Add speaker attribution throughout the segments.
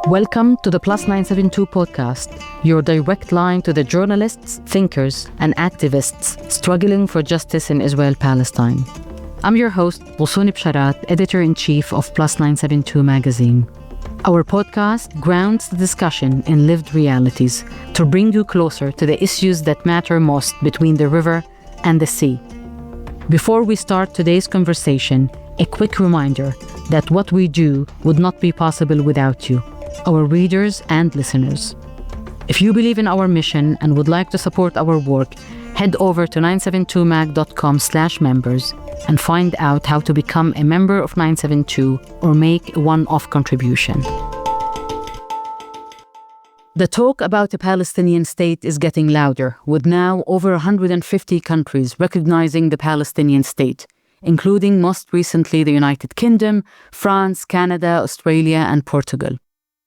Speaker 1: Welcome to the Plus 972 podcast, your direct line to the journalists, thinkers, and activists struggling for justice in Israel-Palestine. I'm your host, Ghussoon Bsharat, editor-in-chief of Plus 972 magazine. Our podcast grounds the discussion in lived realities to bring you closer to the issues that matter most between the river and the sea. Before we start today's conversation, a quick reminder that what we do would not be possible without you, our readers and listeners. If you believe in our mission and would like to support our work, head over to 972mag.com/members and find out how to become a member of 972 or make a one-off contribution. The talk about a Palestinian state is getting louder, with now over 150 countries recognizing the Palestinian state, including most recently the United Kingdom, France, Canada, Australia, and Portugal.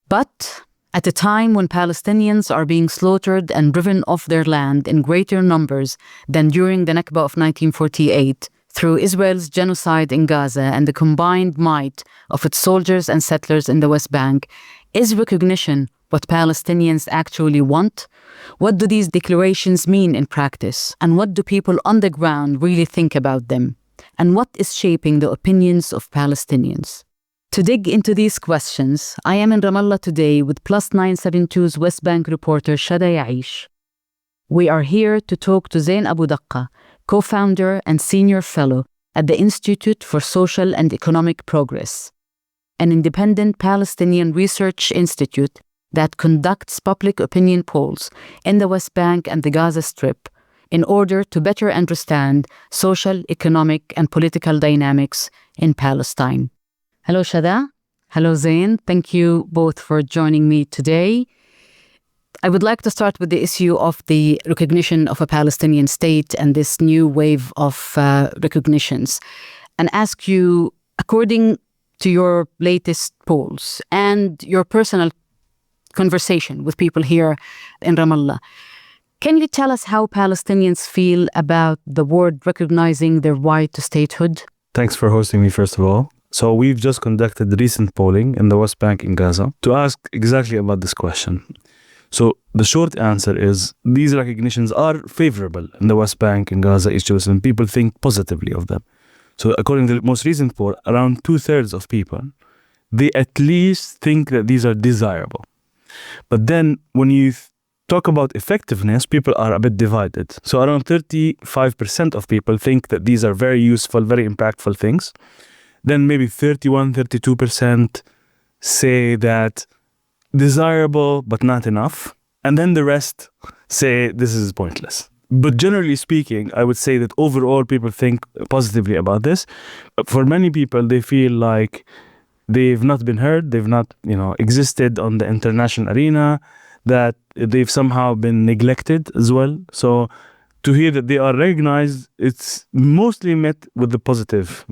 Speaker 1: But at a time when Palestinians are being slaughtered and driven off their land in greater numbers than during the Nakba of 1948, through Israel's genocide in Gaza and the combined might of its soldiers and settlers in the West Bank, is recognition what Palestinians actually want? What do these declarations mean in practice? And what do people on the ground really think about them? And what is shaping the opinions of Palestinians? To dig into these questions, I am in Ramallah today with Plus 972's West Bank reporter Shada Yaish. We are here to talk to Zayne Abudaka, co-founder and senior fellow at the Institute for Social and Economic Progress, an independent Palestinian research institute that conducts public opinion polls in the West Bank and the Gaza Strip in order to better understand social, economic, and political dynamics in Palestine. Hello, Shada. Hello, Zayne. Thank you both for joining me today. I would like to start with the issue of the recognition of a Palestinian state and this new wave of recognitions, and ask you, according to your latest polls and your personal conversation with people here in Ramallah, can you tell us how Palestinians feel about the world recognizing their right to statehood?
Speaker 2: Thanks for hosting me, first of all. So we've just conducted recent polling in the West Bank and Gaza to ask exactly about this question. So the short answer is these recognitions are favorable in the West Bank and Gaza issues, and people think positively of them. So according to the most recent poll, around 2/3 of people, they at least think that these are desirable. But then when you talk about effectiveness, people are a bit divided. So around 35% of people think that these are very useful, very impactful things. Then maybe 32% say that desirable but not enough. And then the rest say this is pointless. But generally speaking, I would say that overall people think positively about this. For many people, they feel like they've not been heard, they've not, existed on the international arena, that they've somehow been neglected as well. So to hear that they are recognized, it's mostly met with the positive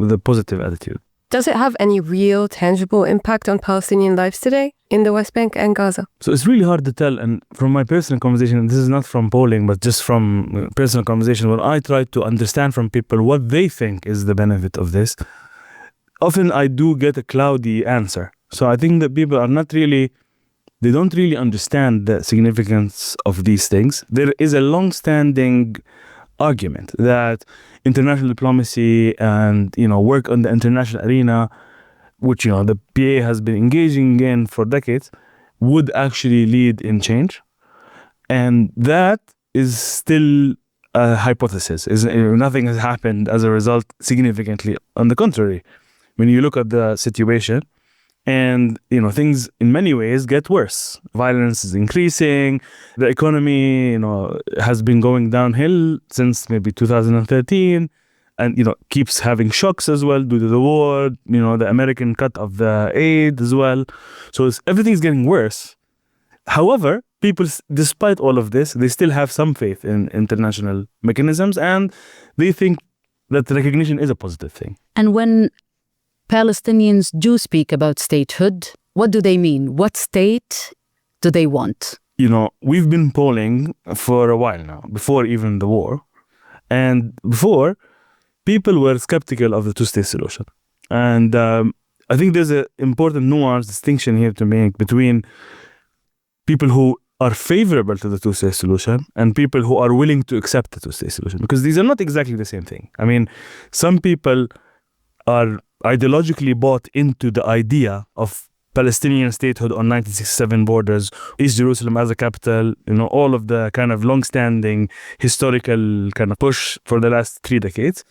Speaker 2: attitude.
Speaker 3: Does it have any real, tangible impact on Palestinian lives today in the West Bank and Gaza?
Speaker 2: So it's really hard to tell. And from my personal conversation, and this is not from polling, but just from personal conversation, where I try to understand from people what they think is the benefit of this, often I do get a cloudy answer. So I think that people are they don't really understand the significance of these things. There is a long-standing argument that international diplomacy and, work on the international arena, which, the PA has been engaging in for decades, would actually lead in change. And that is still a hypothesis. Nothing has happened as a result significantly. On the contrary, when you look at the situation, and, things in many ways get worse. Violence is increasing. The economy, has been going downhill since maybe 2013 and, keeps having shocks as well due to the war, the American cut of the aid as well. So everything's getting worse. However, people, despite all of this, they still have some faith in international mechanisms, and they think that recognition is a positive thing.
Speaker 1: And when Palestinians do speak about statehood, what do they mean? What state do they want?
Speaker 2: We've been polling for a while now, before even the war. And before, people were skeptical of the two-state solution. And I think there's an important nuance distinction here to make between people who are favorable to the two-state solution and people who are willing to accept the two-state solution, because these are not exactly the same thing. I mean, some people are ideologically bought into the idea of Palestinian statehood on 1967 borders, East Jerusalem as a capital, all of the kind of long-standing historical kind of push for the last 3 decades.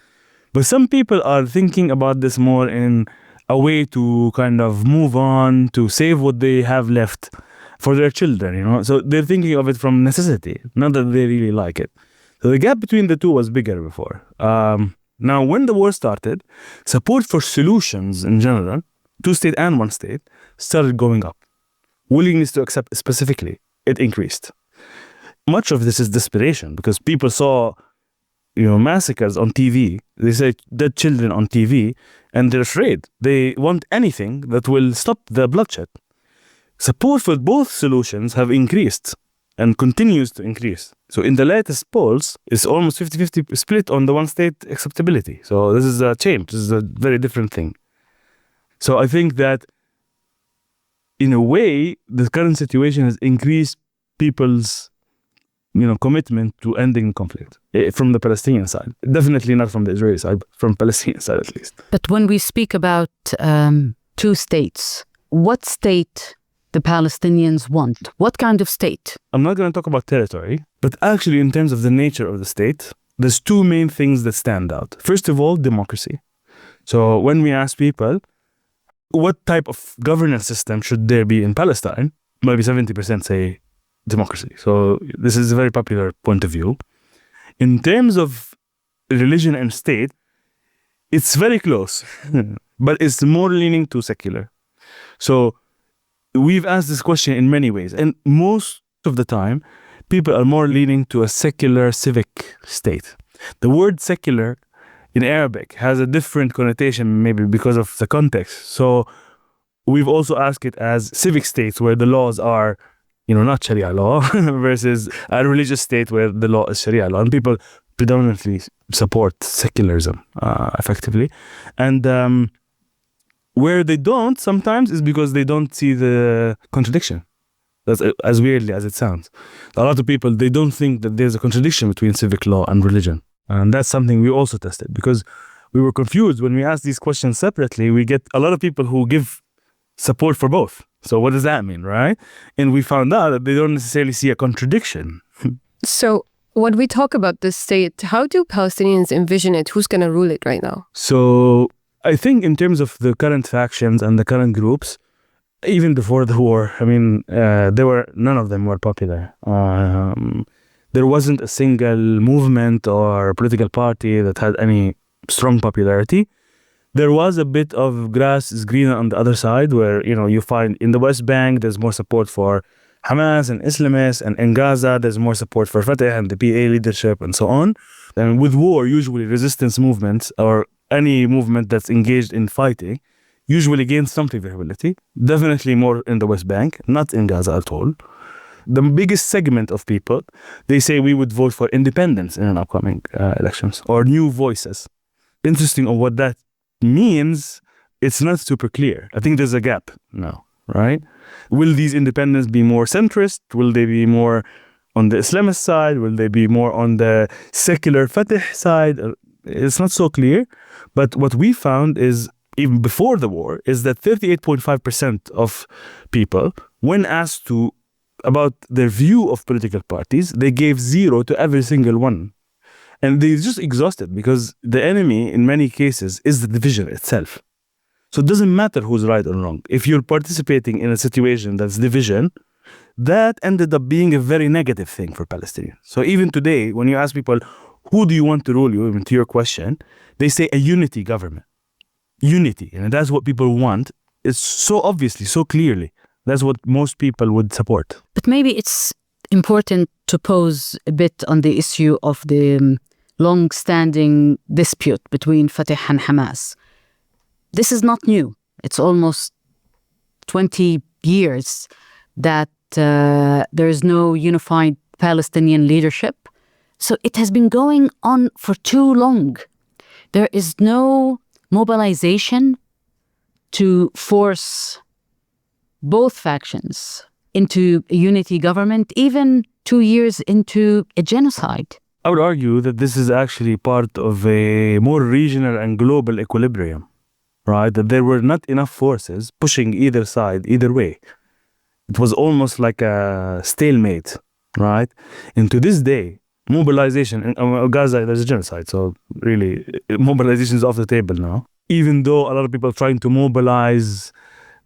Speaker 2: But some people are thinking about this more in a way to kind of move on, to save what they have left for their children, So they're thinking of it from necessity, not that they really like it. So the gap between the two was bigger before. Now, when the war started, support for solutions in general, two-state and one-state, started going up. Willingness to accept specifically, it increased. Much of this is desperation because people saw, massacres on TV. They say dead children on TV, and they're afraid. They want anything that will stop the bloodshed. Support for both solutions have increased and continues to increase. So in the latest polls, it's almost 50-50 split on the one-state acceptability. So this is a change. This is a very different thing. So I think that in a way, the current situation has increased people's, commitment to ending conflict from the Palestinian side. Definitely not from the Israeli side, but from Palestinian side at least.
Speaker 1: But when we speak about two states, what state the Palestinians want? What kind of state?
Speaker 2: I'm not going to talk about territory, but actually in terms of the nature of the state, there's 2 main things that stand out. First of all, democracy. So when we ask people, what type of governance system should there be in Palestine? Maybe 70% say democracy. So this is a very popular point of view. In terms of religion and state, it's very close, but it's more leaning to secular. So we've asked this question in many ways, and most of the time, people are more leaning to a secular civic state. The word secular in Arabic has a different connotation, maybe because of the context. So we've also asked it as civic states where the laws are, not Sharia law, versus a religious state where the law is Sharia law. And people predominantly support secularism, effectively. And where they don't sometimes is because they don't see the contradiction. That's as weirdly as it sounds. A lot of people, they don't think that there's a contradiction between civic law and religion. And that's something we also tested because we were confused when we asked these questions separately. We get a lot of people who give support for both. So what does that mean, right? And we found out that they don't necessarily see a contradiction.
Speaker 3: So when we talk about this state, how do Palestinians envision it? Who's going to rule it right now?
Speaker 2: So I think in terms of the current factions and the current groups, even before the war, none of them were popular. There wasn't a single movement or political party that had any strong popularity. There was a bit of grass is greener on the other side where, you find in the West Bank, there's more support for Hamas and Islamists, and in Gaza, there's more support for Fatah and the PA leadership and so on. And with war, usually resistance movements or any movement that's engaged in fighting usually gains some favorability. Definitely more in the West Bank, not in Gaza at all. The biggest segment of people, they say we would vote for independence in an upcoming elections or new voices. Interesting on what that means, it's not super clear. I think there's a gap now, right? Will these independents be more centrist? Will they be more on the Islamist side? Will they be more on the secular Fatah side? It's not so clear. But what we found is, even before the war, is that 38.5% of people, when asked about their view of political parties, they gave 0 to every single one. And they're just exhausted because the enemy, in many cases, is the division itself. So it doesn't matter who's right or wrong. If you're participating in a situation that's division, that ended up being a very negative thing for Palestinians. So even today, when you ask people, who do you want to rule you, even to your question, they say a unity government. Unity. And that's what people want. It's so obviously, so clearly. That's what most people would support.
Speaker 1: But maybe it's important to pause a bit on the issue of the long-standing dispute between Fatah and Hamas. This is not new. It's almost 20 years that there is no unified Palestinian leadership. So it has been going on for too long. There is no mobilization to force both factions into a unity government, even 2 years into a genocide?
Speaker 2: I would argue that this is actually part of a more regional and global equilibrium, right? That there were not enough forces pushing either side, either way. It was almost like a stalemate, right? And to this day, mobilization in Gaza, there's a genocide, so really mobilization is off the table now. Even though a lot of people are trying to mobilize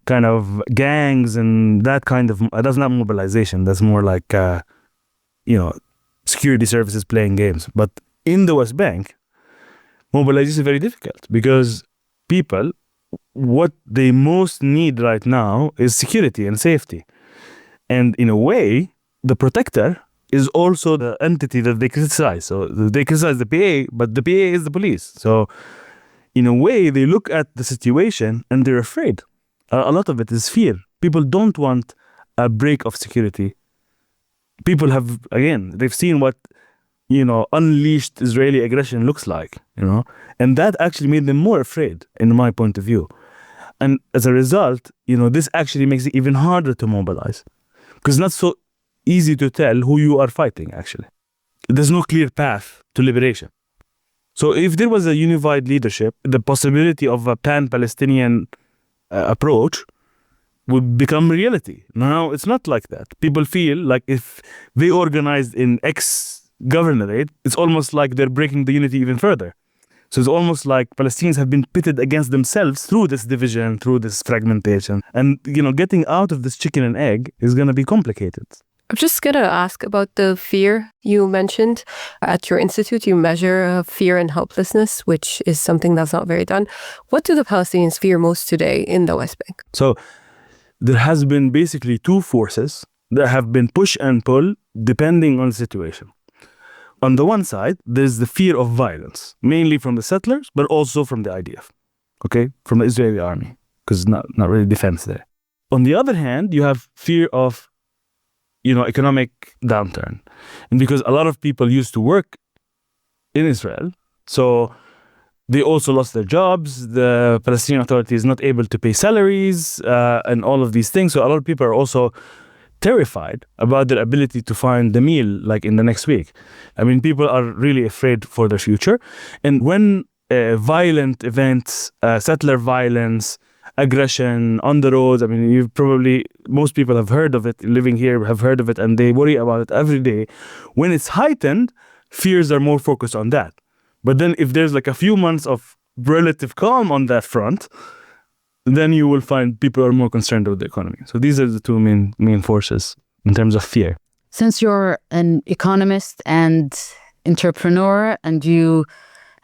Speaker 2: kind of gangs and that kind of, that's not mobilization, that's more like, security services playing games. But in the West Bank, mobilization is very difficult because people, what they most need right now is security and safety. And in a way, the protector is also the entity that they criticize. So they criticize the PA, but the PA is the police. So in a way, they look at the situation and they're afraid. A lot of it is fear. People don't want a break of security. People have, again, they've seen what, unleashed Israeli aggression looks like, and that actually made them more afraid, in my point of view. And as a result, this actually makes it even harder to mobilize because it's not so easy to tell who you are fighting, actually. There's no clear path to liberation. So if there was a unified leadership, the possibility of a pan-Palestinian approach would become reality. Now, it's not like that. People feel like if they organized in X governorate, it's almost like they're breaking the unity even further. So it's almost like Palestinians have been pitted against themselves through this division, through this fragmentation. And, getting out of this chicken and egg is going to be complicated.
Speaker 3: I'm just going to ask about the fear you mentioned. At your institute, you measure fear and helplessness, which is something that's not very done. What do the Palestinians fear most today in the West Bank?
Speaker 2: So there has been basically two forces that have been push and pull depending on the situation. On the one side, there's the fear of violence, mainly from the settlers, but also from the IDF, from the Israeli army, because it's not really defense there. On the other hand, you have fear of economic downturn. And because a lot of people used to work in Israel, so they also lost their jobs. The Palestinian Authority is not able to pay salaries and all of these things. So a lot of people are also terrified about their ability to find the meal like in the next week. I mean, people are really afraid for their future. And when violent events, settler violence, aggression on the roads, I mean, most people have heard of it, living here have heard of it, and they worry about it every day. When it's heightened, fears are more focused on that. But then if there's like a few months of relative calm on that front, then you will find people are more concerned with the economy. So these are the two main forces in terms of fear.
Speaker 1: Since you're an economist and entrepreneur and you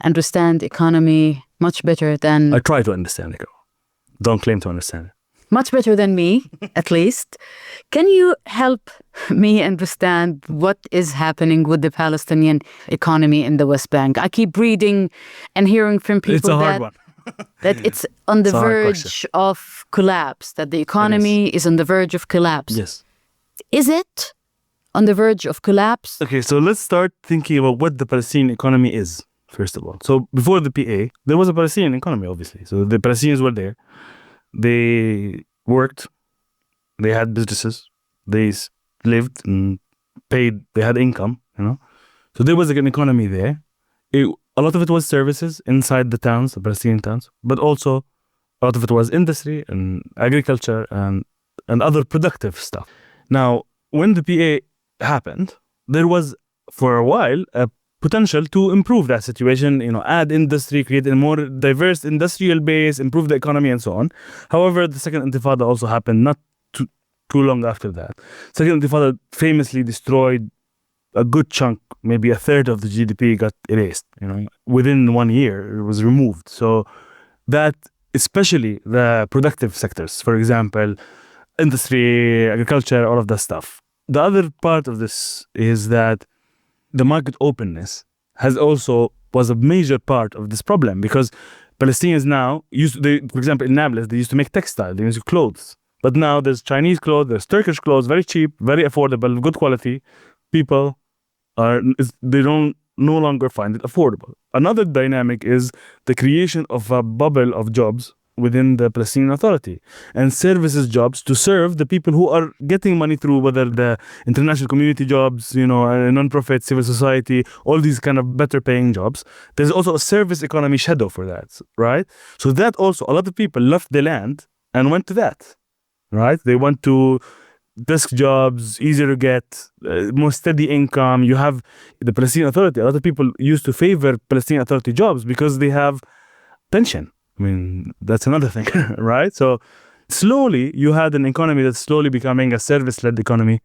Speaker 1: understand economy much better than...
Speaker 2: I try to understand it. Don't claim to understand it.
Speaker 1: Much better than me, at least. Can you help me understand what is happening with the Palestinian economy in the West Bank? I keep reading and hearing from people
Speaker 2: it's a hard one.
Speaker 1: that it's on the verge of collapse, that the economy is on the verge of collapse.
Speaker 2: Yes.
Speaker 1: Is it on the verge of collapse?
Speaker 2: Okay, so let's start thinking about what the Palestinian economy is, first of all. So before the PA, there was a Palestinian economy, obviously. So the Palestinians were there. They worked, they had businesses, they lived and paid, they had income, So there was like an economy there. A lot of it was services inside the towns, the Palestinian towns, but also a lot of it was industry and agriculture and other productive stuff. Now, when the PA happened, there was for a while a potential to improve that situation, add industry, create a more diverse industrial base, improve the economy and so on. However, the Second Intifada also happened not too long after that. Second Intifada famously destroyed a good chunk, maybe a third of the GDP got erased. Within 1 year, it was removed. So that, especially the productive sectors, for example, industry, agriculture, all of that stuff. The other part of this is that the market openness was a major part of this problem because Palestinians now for example, in Nablus, they used to make textile, they used to clothes. But now there's Chinese clothes, there's Turkish clothes, very cheap, very affordable, good quality. People they don't no longer find it affordable. Another dynamic is the creation of a bubble of jobs within the Palestinian Authority and services jobs to serve the people who are getting money through whether the international community jobs, non-profit, civil society, all these kind of better paying jobs. There's also a service economy shadow for that, right? So that also, a lot of people left the land and went to that, right? They went to desk jobs, easier to get, more steady income. You have the Palestinian Authority. A lot of people used to favor Palestinian Authority jobs because they have pension. I mean, that's another thing, right? So slowly, you had an economy that's slowly becoming a service-led economy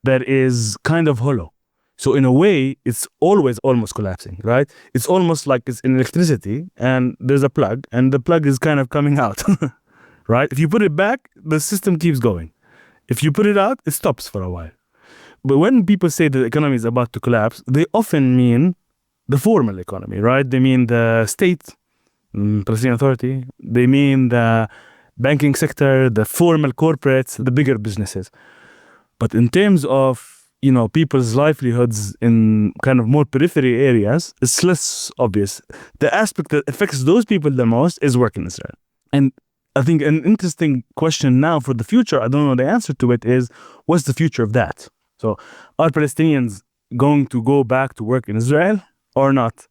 Speaker 2: that is kind of hollow. So in a way, it's always almost collapsing, right? It's almost like it's in electricity and there's a plug and the plug is kind of coming out, right? If you put it back, the system keeps going. If you put it out, it stops for a while. But when people say that the economy is about to collapse, they often mean the formal economy, right? They mean the state, Palestinian Authority. They mean the banking sector, the formal corporates, the bigger businesses. But in terms of, people's livelihoods in kind of more periphery areas, it's less obvious. The aspect that affects those people the most is work in Israel. And I think an interesting question now for the future, I don't know the answer to it, is what's the future of that? So are Palestinians going to go back to work in Israel or not?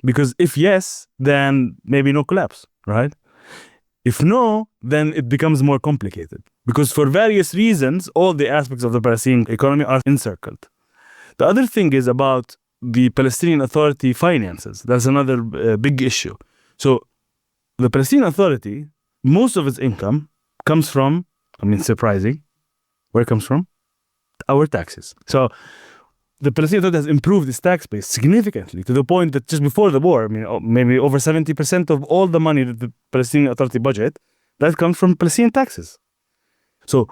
Speaker 2: Because if yes, then maybe no collapse, right? If no, then it becomes more complicated. Because for various reasons, all the aspects of the Palestinian economy are encircled. The other thing is about the Palestinian Authority finances. That's another big issue. So the Palestinian Authority, most of its income comes from, surprising, where it comes from? Our taxes. So the Palestinian Authority has improved its tax base significantly to the point that just before the war, maybe over 70% of all the money that the Palestinian Authority budget, that comes from Palestinian taxes. So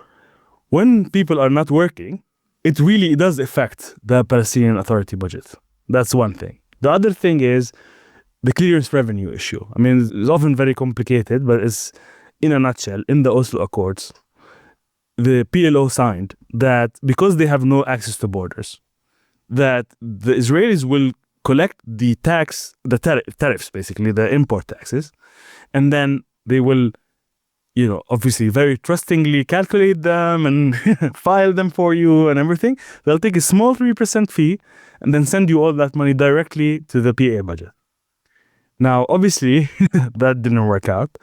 Speaker 2: when people are not working, it really does affect the Palestinian Authority budget. That's one thing. The other thing is the clearance revenue issue. It's often very complicated, but it's in a nutshell, in the Oslo Accords, the PLO signed that because they have no access to borders, that the Israelis will collect the tariffs, basically, the import taxes, and then they will, obviously very trustingly calculate them and file them for you and everything. They'll take a small 3% fee and then send you all that money directly to the PA budget. Now, obviously, that didn't work out.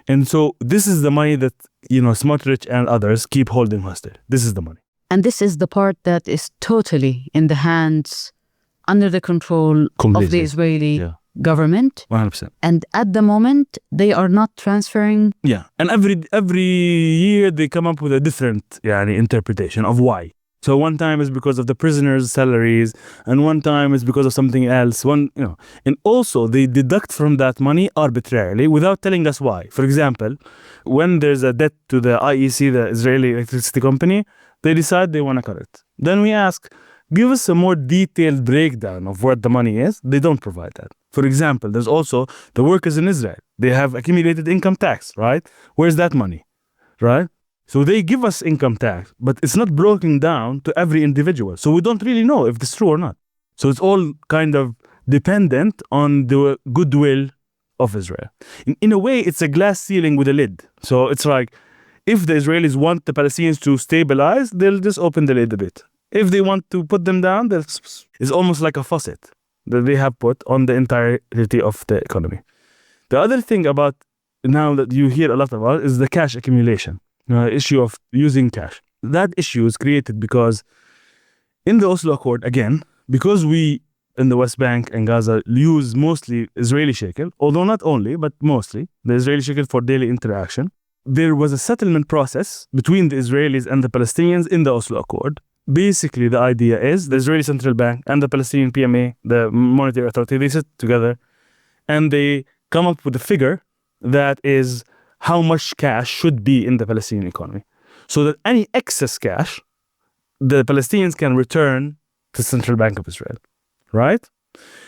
Speaker 2: And so this is the money that, Smotrich and others keep holding hostage. This is the money.
Speaker 1: And this is the part that is totally in the hands, under the control
Speaker 2: Completely.
Speaker 1: of the Israeli government.
Speaker 2: 100%.
Speaker 1: And at the moment, they are not transferring.
Speaker 2: Yeah. And every year they come up with a different interpretation of why. So one time is because of the prisoners' salaries, and one time is because of something else. And also they deduct from that money arbitrarily without telling us why. For example, when there's a debt to the IEC, the Israeli electricity company, they decide they want to cut it. Then we ask, give us a more detailed breakdown of what the money is. They don't provide that. For example, there's also the workers in Israel. They have accumulated income tax, right? Where's that money, right? So they give us income tax, but it's not broken down to every individual. So we don't really know if it's true or not. So it's all kind of dependent on the goodwill of Israel. In a way, it's a glass ceiling with a lid. So it's like, if the Israelis want the Palestinians to stabilize, they'll just open the lid a bit. If they want to put them down, it's almost like a faucet that they have put on the entirety of the economy. The other thing about now that you hear a lot about is the cash accumulation. Issue of using cash. That issue is created because in the Oslo Accord, again, because we in the West Bank and Gaza use mostly Israeli shekel, although not only, but mostly the Israeli shekel for daily interaction, there was a settlement process between the Israelis and the Palestinians in the Oslo Accord. Basically, the idea is the Israeli Central Bank and the Palestinian PMA, the Monetary Authority, they sit together and they come up with a figure that is how much cash should be in the Palestinian economy, so that any excess cash, the Palestinians can return to the Central Bank of Israel, right?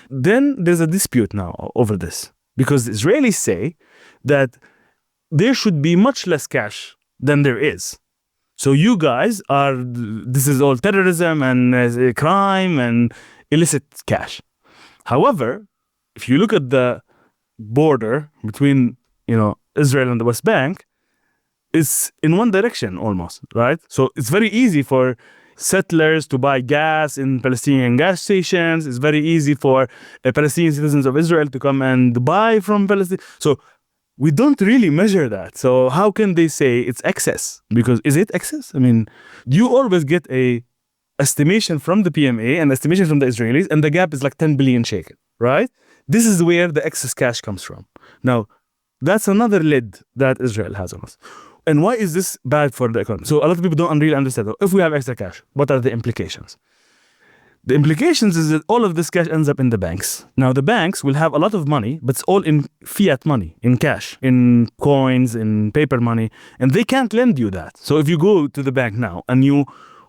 Speaker 2: Then there's a dispute now over this, because the Israelis say that there should be much less cash than there is. So you guys this is all terrorism and crime and illicit cash. However, if you look at the border between Israel and the West Bank, is in one direction almost, right? So it's very easy for settlers to buy gas in Palestinian gas stations. It's very easy for Palestinian citizens of Israel to come and buy from Palestine. So we don't really measure that. So how can they say it's excess? Because is it excess? I mean, you always get a estimation from the PMA and estimation from the Israelis, and the gap is like 10 billion shekel, right? This is where the excess cash comes from. Now, that's another lid that Israel has on us. And why is this bad for the economy? So a lot of people don't really understand. If we have extra cash, what are the implications? The implications is that all of this cash ends up in the banks. Now, the banks will have a lot of money, but it's all in fiat money, in cash, in coins, in paper money, and they can't lend you that. So if you go to the bank now and you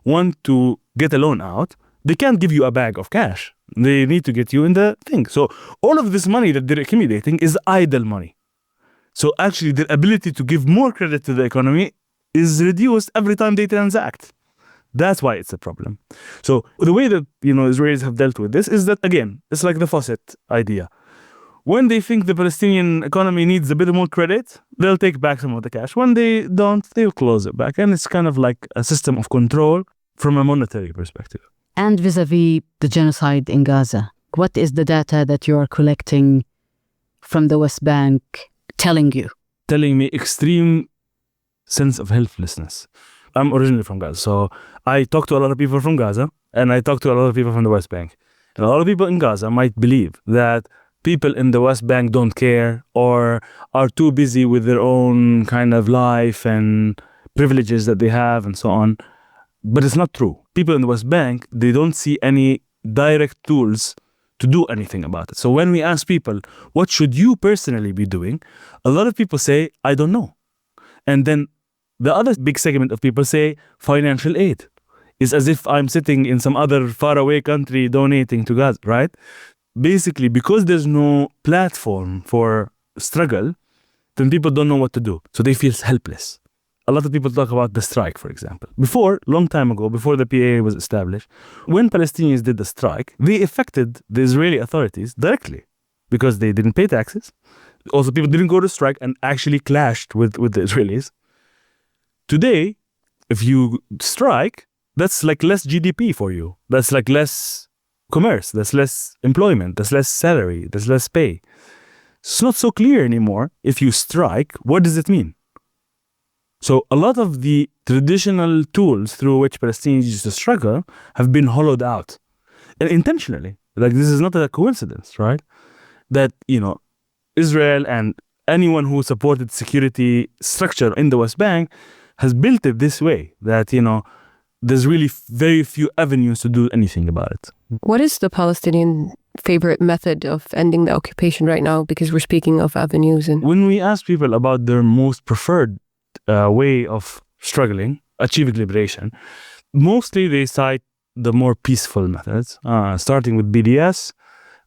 Speaker 2: want to get a loan out, they can't give you a bag of cash. They need to get you in the thing. So all of this money that they're accumulating is idle money. So actually, their ability to give more credit to the economy is reduced every time they transact. That's why it's a problem. So the way that Israelis have dealt with this is that, again, it's like the faucet idea. When they think the Palestinian economy needs a bit more credit, they'll take back some of the cash. When they don't, they'll close it back. And it's kind of like a system of control from a monetary perspective.
Speaker 1: And vis-a-vis the genocide in Gaza, what is the data that you are collecting from the West Bank telling you?
Speaker 2: Telling me extreme sense of helplessness. I'm originally from Gaza, so I talk to a lot of people from Gaza, and I talk to a lot of people from the West Bank. And a lot of people in Gaza might believe that people in the West Bank don't care or are too busy with their own kind of life and privileges that they have and so on. But it's not true. People in the West Bank, they don't see any direct tools to do anything about it. So when we ask people, what should you personally be doing? A lot of people say, I don't know. And then the other big segment of people say financial aid. It's as if I'm sitting in some other faraway country donating to Gaza, right? Basically, because there's no platform for struggle, then people don't know what to do. So they feel helpless. A lot of people talk about the strike, for example. Before, long time ago, before the PA was established, when Palestinians did the strike, they affected the Israeli authorities directly because they didn't pay taxes. Also, people didn't go to strike and actually clashed with the Israelis. Today, if you strike, that's like less GDP for you. That's like less commerce. That's less employment. That's less salary. That's less pay. It's not so clear anymore. If you strike, what does it mean? So a lot of the traditional tools through which Palestinians used to struggle have been hollowed out. And intentionally. Like, this is not a coincidence, right? That, Israel and anyone who supported security structure in the West Bank has built it this way, that, there's really very few avenues to do anything about it.
Speaker 3: What is the Palestinian favorite method of ending the occupation right now? Because we're speaking of avenues. And
Speaker 2: when we ask people about their most preferred way of struggling, achieving liberation, mostly they cite the more peaceful methods, starting with BDS.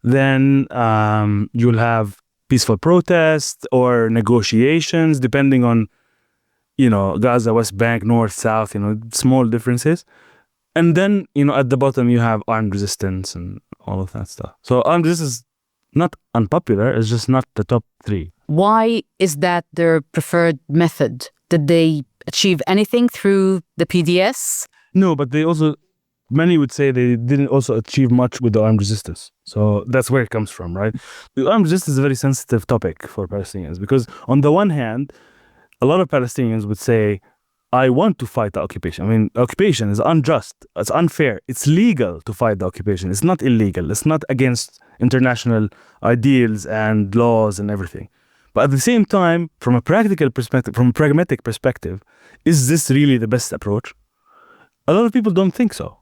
Speaker 2: Then you'll have peaceful protests or negotiations, depending on, Gaza, West Bank, North, South, small differences. And then, at the bottom, you have armed resistance and all of that stuff. So armed resistance is not unpopular, it's just not the top three.
Speaker 1: Why is that their preferred method? Did they achieve anything through the PDS?
Speaker 2: No, but many would say they didn't also achieve much with the armed resistance. So that's where it comes from, right? The armed resistance is a very sensitive topic for Palestinians because on the one hand, a lot of Palestinians would say, I want to fight the occupation. I mean, occupation is unjust. It's unfair. It's legal to fight the occupation. It's not illegal. It's not against international ideals and laws and everything. But at the same time, from a practical perspective, from a pragmatic perspective, is this really the best approach? A lot of people don't think so,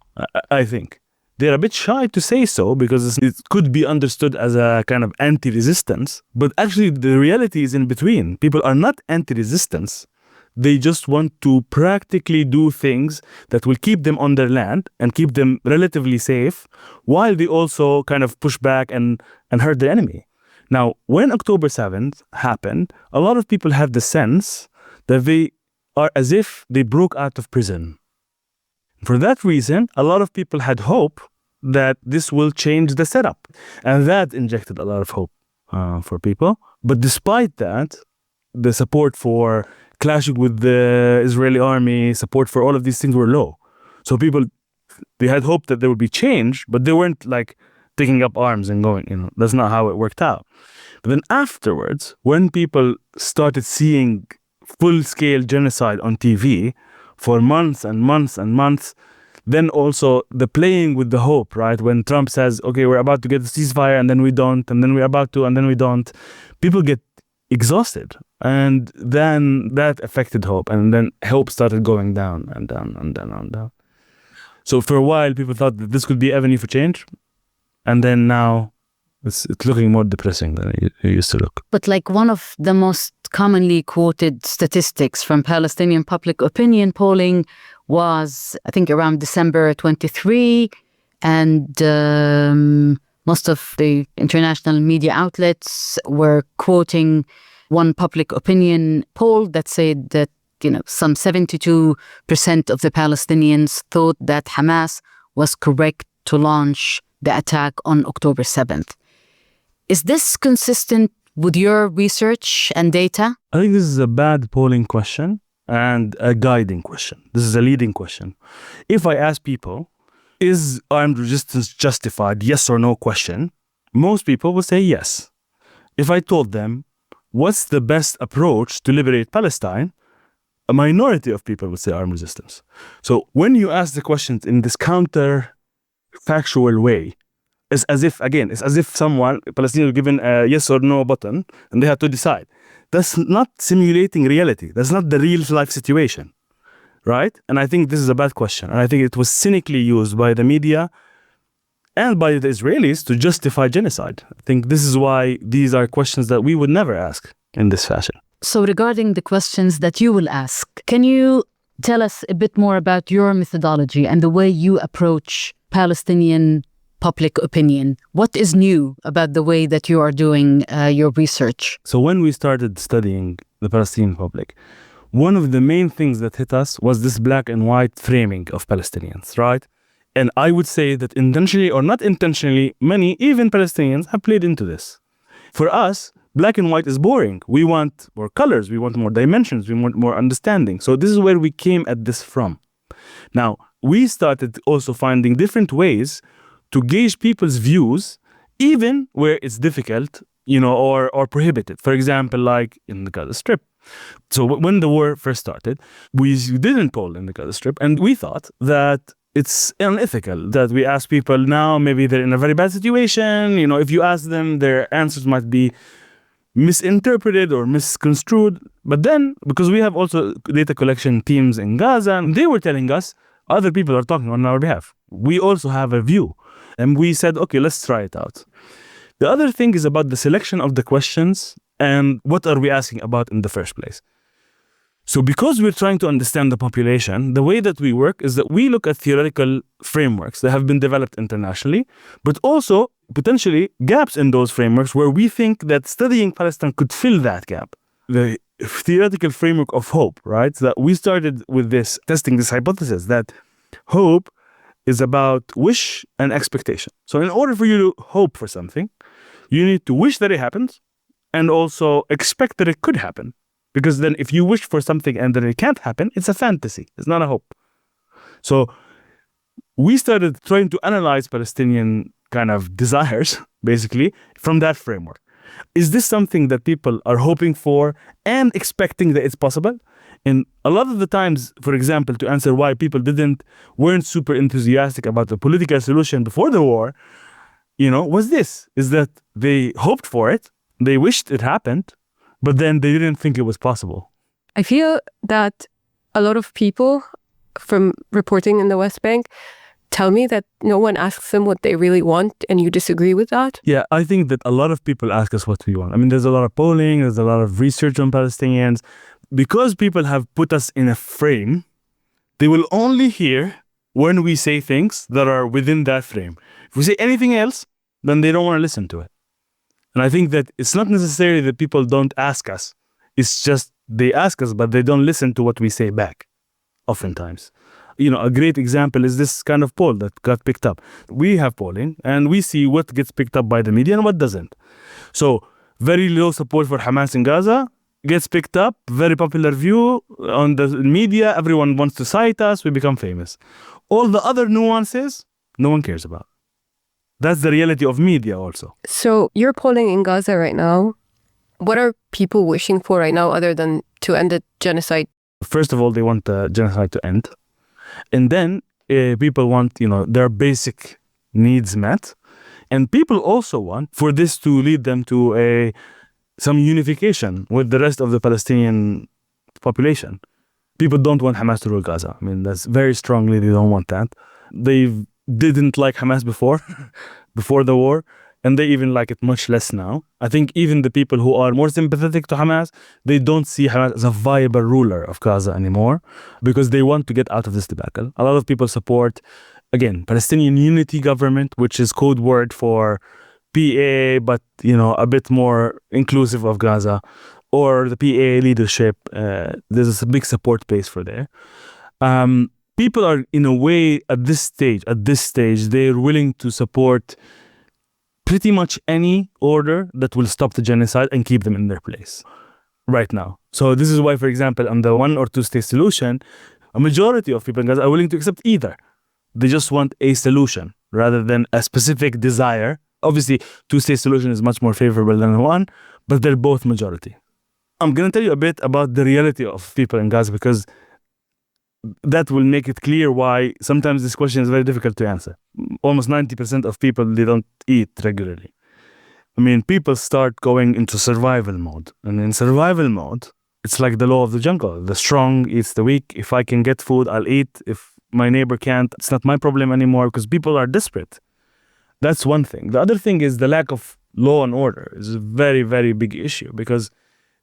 Speaker 2: I think. They're a bit shy to say so because it could be understood as a kind of anti-resistance. But actually, the reality is in between. People are not anti-resistance. They just want to practically do things that will keep them on their land and keep them relatively safe, while they also kind of push back and hurt the enemy. Now, when October 7th happened, a lot of people had the sense that they are as if they broke out of prison. For that reason, a lot of people had hope that this will change the setup. And that injected a lot of hope for people. But despite that, the support for clashing with the Israeli army, support for all of these things were low. So people, they had hoped that there would be change, but they weren't like taking up arms and going, that's not how it worked out. But then afterwards, when people started seeing full-scale genocide on TV for months and months and months, then also the playing with the hope, right? When Trump says, okay, we're about to get a ceasefire and then we don't, and then we're about to, and then we don't, people get exhausted. And then that affected hope. And then hope started going down and down and down and down. So for a while, people thought that this could be avenue for change. And then now it's looking more depressing than it used to look.
Speaker 1: But like one of the most commonly quoted statistics from Palestinian public opinion polling was, I think, around December 23. And most of the international media outlets were quoting one public opinion poll that said that, some 72% of the Palestinians thought that Hamas was correct to launch the attack on October 7th. Is this consistent with your research and data?
Speaker 2: I think this is a bad polling question and a guiding question. This is a leading question. If I ask people, is armed resistance justified, yes or no question, most people will say yes. If I told them, what's the best approach to liberate Palestine? A minority of people would say armed resistance. So when you ask the questions in this counter-factual way, it's as if someone, Palestinians, were given a yes or no button and they had to decide. That's not simulating reality. That's not the real life situation, right? And I think this is a bad question. And I think it was cynically used by the media and by the Israelis to justify genocide. I think this is why these are questions that we would never ask in this fashion.
Speaker 1: So regarding the questions that you will ask, can you tell us a bit more about your methodology and the way you approach Palestinian public opinion? What is new about the way that you are doing your research?
Speaker 2: So when we started studying the Palestinian public, one of the main things that hit us was this black and white framing of Palestinians, right? And I would say that intentionally or not intentionally, many, even Palestinians, have played into this. For us, black and white is boring. We want more colors, we want more dimensions, we want more understanding. So this is where we came at this from. Now, we started also finding different ways to gauge people's views, even where it's difficult, or prohibited. For example, like in the Gaza Strip. So when the war first started, we didn't poll in the Gaza Strip, and we thought that it's unethical that we ask people now, maybe they're in a very bad situation. If you ask them, their answers might be misinterpreted or misconstrued. But then, because we have also data collection teams in Gaza, and they were telling us other people are talking on our behalf. We also have a view. And we said, okay, let's try it out. The other thing is about the selection of the questions and what are we asking about in the first place. So because we're trying to understand the population, the way that we work is that we look at theoretical frameworks that have been developed internationally, but also potentially gaps in those frameworks where we think that studying Palestine could fill that gap. The theoretical framework of hope, right? So that we started with this, testing this hypothesis that hope is about wish and expectation. So in order for you to hope for something, you need to wish that it happens and also expect that it could happen. Because then if you wish for something and then it can't happen, it's a fantasy. It's not a hope. So we started trying to analyze Palestinian kind of desires, basically, from that framework. Is this something that people are hoping for and expecting that it's possible? And a lot of the times, for example, to answer why people weren't super enthusiastic about the political solution before the war, was is that they hoped for it, they wished it happened, but then they didn't think it was possible.
Speaker 3: I feel that a lot of people from reporting in the West Bank tell me that no one asks them what they really want, and you disagree with that?
Speaker 2: Yeah, I think that a lot of people ask us what we want. I mean, there's a lot of polling, there's a lot of research on Palestinians. Because people have put us in a frame, they will only hear when we say things that are within that frame. If we say anything else, then they don't want to listen to it. And I think that it's not necessarily that people don't ask us. It's just they ask us, but they don't listen to what we say back, oftentimes. A great example is this kind of poll that got picked up. We have polling, and we see what gets picked up by the media and what doesn't. So, very low support for Hamas in Gaza gets picked up, very popular view on the media, everyone wants to cite us, we become famous. All the other nuances, no one cares about. That's the reality of media also.
Speaker 3: So you're polling in Gaza right now. What are people wishing for right now other than to end the genocide?
Speaker 2: First of all, they want the genocide to end. And then people want, their basic needs met. And people also want for this to lead them to some unification with the rest of the Palestinian population. People don't want Hamas to rule Gaza. I mean, that's very strongly, they don't want that. They didn't like Hamas before the war, and they even like it much less now. I think even the people who are more sympathetic to Hamas, they don't see Hamas as a viable ruler of Gaza anymore because they want to get out of this debacle. A lot of people support, again, Palestinian Unity Government, which is code word for PA, but a bit more inclusive of Gaza, or the PA leadership. There's a big support base for there. People are, in a way, at this stage, they're willing to support pretty much any order that will stop the genocide and keep them in their place right now. So this is why, for example, on the 1 or 2 state solution, a majority of people in Gaza are willing to accept either. They just want a solution rather than a specific desire. Obviously, 2-state solution is much more favorable than one, but they're both majority. I'm going to tell you a bit about the reality of people in Gaza because that will make it clear why sometimes this question is very difficult to answer. Almost 90% of people, they don't eat regularly. I mean, people start going into survival mode. And in survival mode, it's like the law of the jungle. The strong eats the weak. If I can get food, I'll eat. If my neighbor can't, it's not my problem anymore because people are desperate. That's one thing. The other thing is the lack of law and order is a very, very big issue because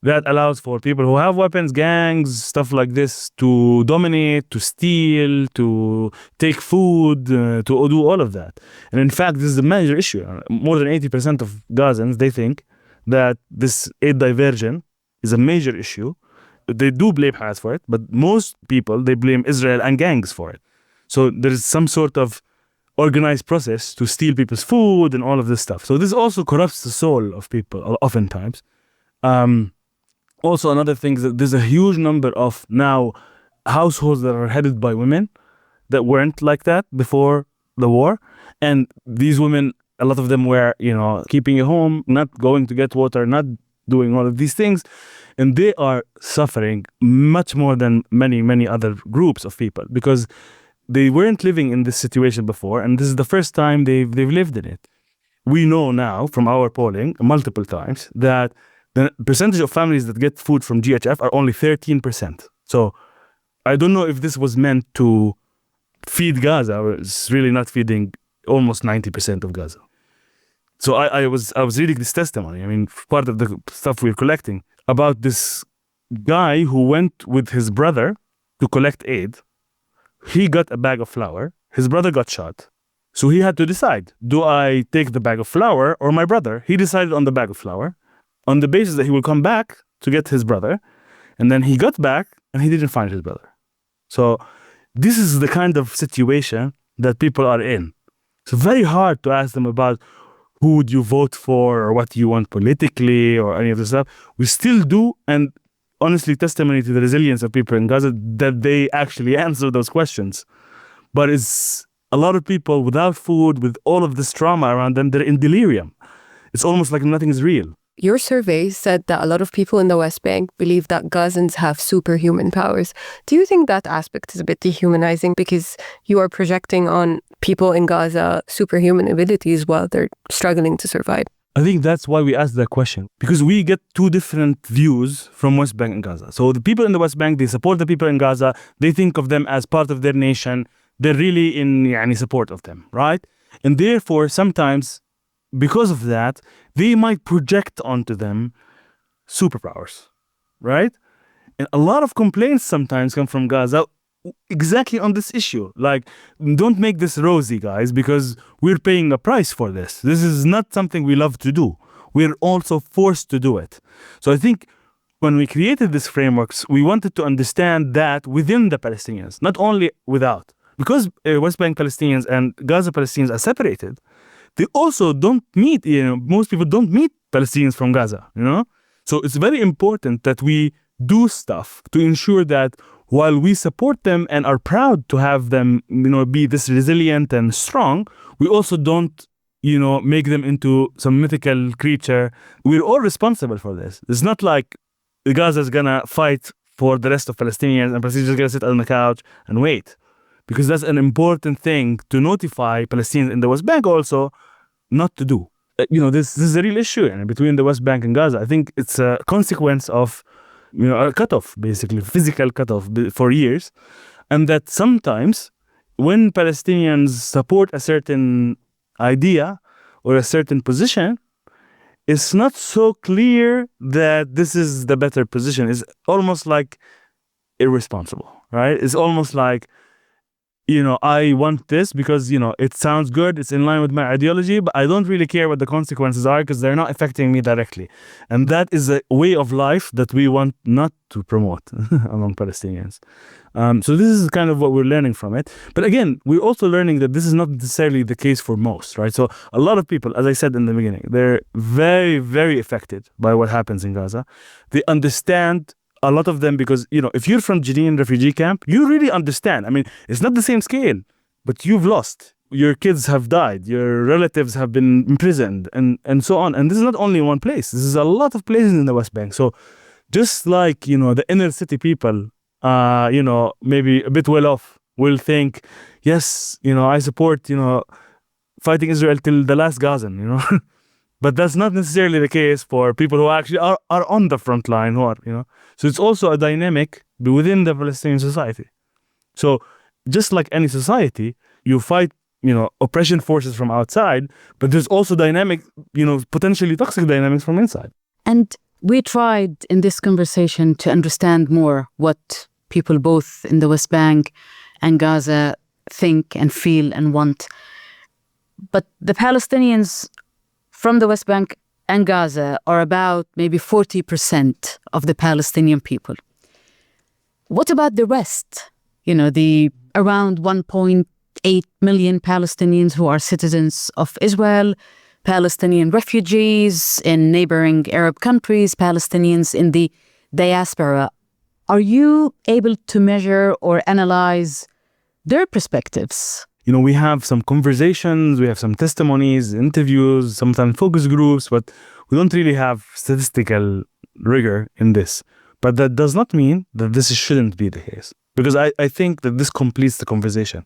Speaker 2: that allows for people who have weapons, gangs, stuff like this, to dominate, to steal, to take food, to do all of that. And in fact, this is a major issue. More than 80% of Gazans, they think that this aid diversion is a major issue. They do blame Hamas for it, but most people, they blame Israel and gangs for it. So there is some sort of organized process to steal people's food and all of this stuff. So this also corrupts the soul of people, oftentimes. Also, another thing is that there's a huge number of now households that are headed by women that weren't like that before the war. And these women, a lot of them were, keeping a home, not going to get water, not doing all of these things. And they are suffering much more than many, many other groups of people because they weren't living in this situation before. And this is the first time they've lived in it. We know now from our polling multiple times that the percentage of families that get food from GHF are only 13%. So I don't know if this was meant to feed Gaza. It's really not feeding almost 90% of Gaza. So I was reading this testimony. I mean, part of the stuff we're collecting about this guy who went with his brother to collect aid. He got a bag of flour. His brother got shot. So he had to decide, do I take the bag of flour or my brother? He decided on the bag of flour, on the basis that he will come back to get his brother. And then he got back and he didn't find his brother. So this is the kind of situation that people are in. It's very hard to ask them about who would you vote for or what you want politically or any of this stuff. We still do, and honestly, testimony to the resilience of people in Gaza that they actually answer those questions. But it's a lot of people without food, with all of this trauma around them, they're in delirium. It's almost like nothing is real.
Speaker 3: Your survey said that a lot of people in the West Bank believe that Gazans have superhuman powers. Do you think that aspect is a bit dehumanizing because you are projecting on people in Gaza superhuman abilities while they're struggling to survive?
Speaker 2: I think that's why we asked that question, because we get two different views from West Bank and Gaza. So the people in the West Bank, they support the people in Gaza. They think of them as part of their nation. They're really in support of them, right? And therefore, sometimes, because of that, they might project onto them superpowers, right? And a lot of complaints sometimes come from Gaza exactly on this issue. Like, don't make this rosy, guys, because we're paying a price for this. This is not something we love to do. We're also forced to do it. So I think when we created these frameworks, we wanted to understand that within the Palestinians, not only without. Because West Bank Palestinians and Gaza Palestinians are separated, they also don't meet, most people don't meet Palestinians from Gaza, So it's very important that we do stuff to ensure that while we support them and are proud to have them, be this resilient and strong, we also don't, make them into some mythical creature. We're all responsible for this. It's not like Gaza is gonna fight for the rest of Palestinians and Palestinians are gonna sit on the couch and wait. Because that's an important thing to notify Palestinians in the West Bank also not to do. This is a real issue between the West Bank and Gaza. I think it's a consequence of a cutoff, basically, physical cutoff for years. And that sometimes when Palestinians support a certain idea or a certain position, it's not so clear that this is the better position. It's almost like irresponsible, right? It's almost like, I want this because, it sounds good, it's in line with my ideology, but I don't really care what the consequences are because they're not affecting me directly. And that is a way of life that we want not to promote among Palestinians. So this is kind of what we're learning from it. But again, we're also learning that this is not necessarily the case for most, right? So a lot of people, as I said in the beginning, they're very, very affected by what happens in Gaza. They understand a lot of them because, if you're from Jenin refugee camp, you really understand. I mean, it's not the same scale, but you've lost. Your kids have died. Your relatives have been imprisoned and so on. And this is not only one place. This is a lot of places in the West Bank. So just like, the inner city people, maybe a bit well off will think, yes, I support, fighting Israel till the last Gazan, But that's not necessarily the case for people who actually are on the front line, So it's also a dynamic within the Palestinian society. So just like any society, you fight, oppression forces from outside, but there's also dynamic, potentially toxic dynamics from inside.
Speaker 1: And we tried in this conversation to understand more what people both in the West Bank and Gaza think and feel and want. But the Palestinians from the West Bank and Gaza are about maybe 40% of the Palestinian people. What about the rest? The around 1.8 million Palestinians who are citizens of Israel, Palestinian refugees in neighboring Arab countries, Palestinians in the diaspora. Are you able to measure or analyze their perspectives?
Speaker 2: We have some conversations, we have some testimonies, interviews, sometimes focus groups, but we don't really have statistical rigor in this. But that does not mean that this shouldn't be the case. Because I think that this completes the conversation.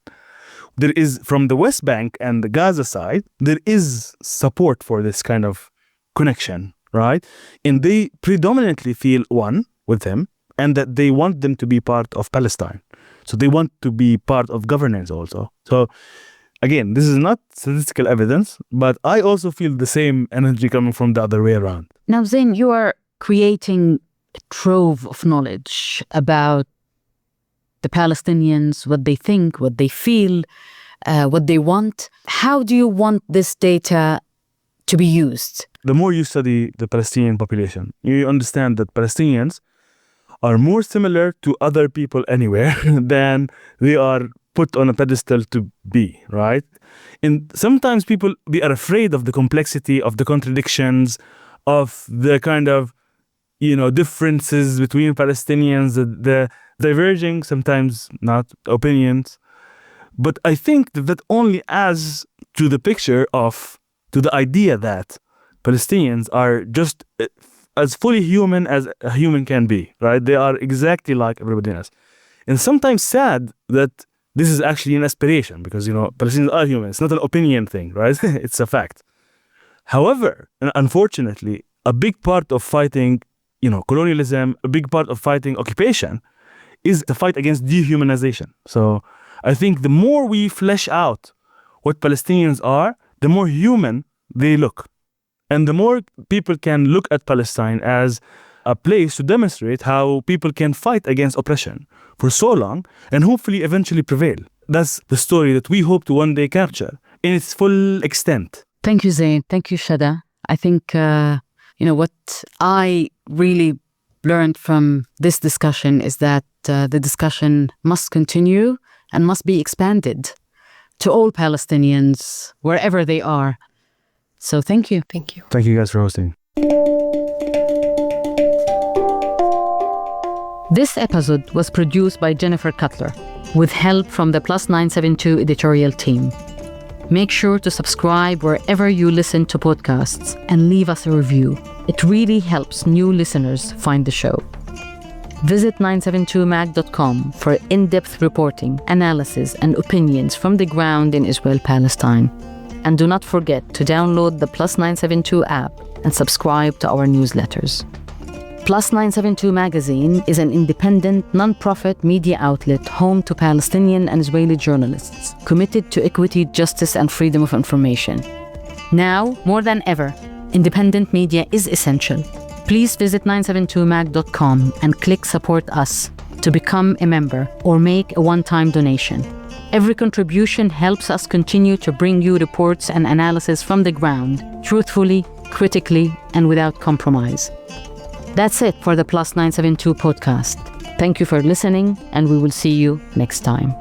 Speaker 2: There is, from the West Bank and the Gaza side, there is support for this kind of connection, right? And they predominantly feel one with them and that they want them to be part of Palestine. So they want to be part of governance also. So again, this is not statistical evidence, but I also feel the same energy coming from the other way around.
Speaker 1: Now, Zayne, you are creating a trove of knowledge about the Palestinians, what they think, what they feel, what they want. How do you want this data to be used?
Speaker 2: The more you study the Palestinian population, you understand that Palestinians are more similar to other people anywhere than they are put on a pedestal to be, right? And sometimes people, they are afraid of the complexity, of the contradictions, of the kind of, differences between Palestinians, the diverging, sometimes not, opinions. But I think that only adds to the picture to the idea that Palestinians are just as fully human as a human can be, right? They are exactly like everybody else. And sometimes sad that this is actually an aspiration because, Palestinians are human. It's not an opinion thing, right? It's a fact. However, and unfortunately, a big part of fighting, colonialism, a big part of fighting occupation is the fight against dehumanization. So I think the more we flesh out what Palestinians are, the more human they look. And the more people can look at Palestine as a place to demonstrate how people can fight against oppression for so long and hopefully eventually prevail. That's the story that we hope to one day capture in its full extent.
Speaker 1: Thank you, Zayne. Thank you, Shada. I think, what I really learned from this discussion is that the discussion must continue and must be expanded to all Palestinians, wherever they are. So thank you.
Speaker 3: Thank you.
Speaker 2: Thank you guys for hosting.
Speaker 1: This episode was produced by Jennifer Cutler, with help from the Plus 972 editorial team. Make sure to subscribe wherever you listen to podcasts and leave us a review. It really helps new listeners find the show. Visit 972mag.com for in-depth reporting, analysis, and opinions from the ground in Israel-Palestine. And do not forget to download the Plus 972 app and subscribe to our newsletters. Plus 972 Magazine is an independent, non-profit media outlet home to Palestinian and Israeli journalists committed to equity, justice, and freedom of information. Now, more than ever, independent media is essential. Please visit 972mag.com and click Support Us to become a member or make a one-time donation. Every contribution helps us continue to bring you reports and analysis from the ground, truthfully, critically, and without compromise. That's it for the Plus 972 podcast. Thank you for listening, and we will see you next time.